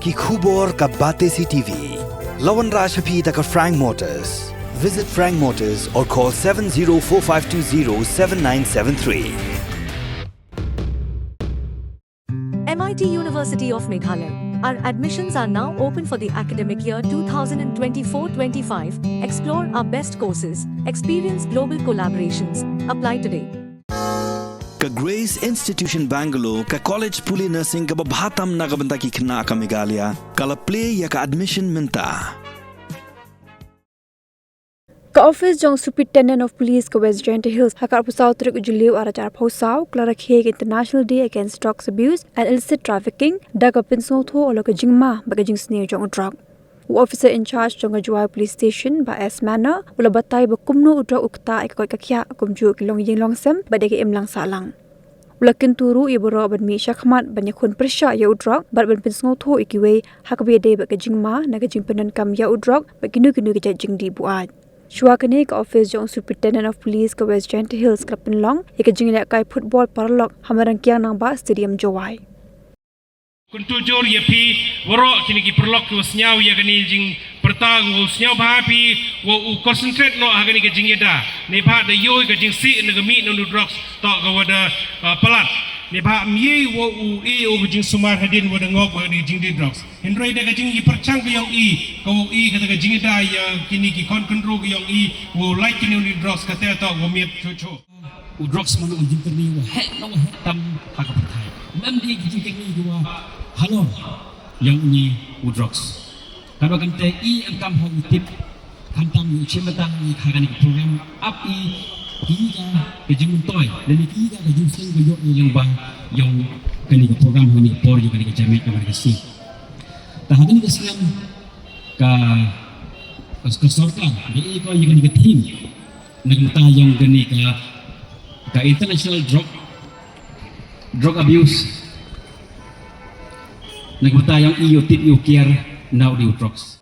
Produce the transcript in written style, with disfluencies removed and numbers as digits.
ki khubor ka bate CTV. Lawan Rashaphi taka Frank Motors. Visit Frank Motors or call 7045207973. MIT University of Meghalaya. Our admissions are now open for the academic year 2024-25. Explore our best courses. Experience global collaborations. Apply today. Ka Grace Institution Bangalore ka college puli nursing ka babhatam na kabanta ki khna ka Meghalaya kala play ya ka admission minta. Ka office jong Superintendent of Police ka West Jante Hills hakar pusau trik ujuliu arajar phosau klara kheg International Day Against Drugs Abuse and Illicit Trafficking da ka Pynsngewthuh olo ka Jingma ba ka jing snare jong Drok. Officer in charge jong Juai Police Station ba S Manor ula batai ba kumno udra ukta ikoi kakya kumju kilong ying longsem ba de im lang salang. Ula kinturu iboro ban mi shakhmat ban yakun persha ya udrok bar ban Pynsngewthuh ikiwe hakbe de ba ka Jingma na ka jingpenan kam ya udrok ba kinu ka jing di buat. Shuakane ka office jong Superintendent of Police ka West Jante Hills ka Penlong ika jingle kai football paralok hamarang kyang nang ba stadium Jowai. Kuntujur ya pi warok kini ki perlok ko snyau ya kani jing pertang wo snyau ba pi wo concentrate no agani ka jing yada ne ba da yo ka jing si ne ga mi no drugs to ka wada palat ne ba mi wo e o jing sumar hadin wada ngok wa ni jing di drugs hendroi da ka jing yi perchang ka yong i ka wo i ka jing da ya kini ki control ka yong i wo like kini ni drugs ka ta to wo mi chocho drugs manu jing terni wa he no he tam ha ka pathai mem di jing ka ni wa halo yang ini drugs kalau kan te i angkam hong tip kantam yu chimata ni khagan program api tiga ke jing toy dan tiga ke jing sing yo yang bang yang kani program ni por yo kani jamet yo kani si ta hadin ke siam ka sorta di ko yang kani team nagta yang kani ka international drug abuse Nagmata yung iyo tip yung care now the drugs.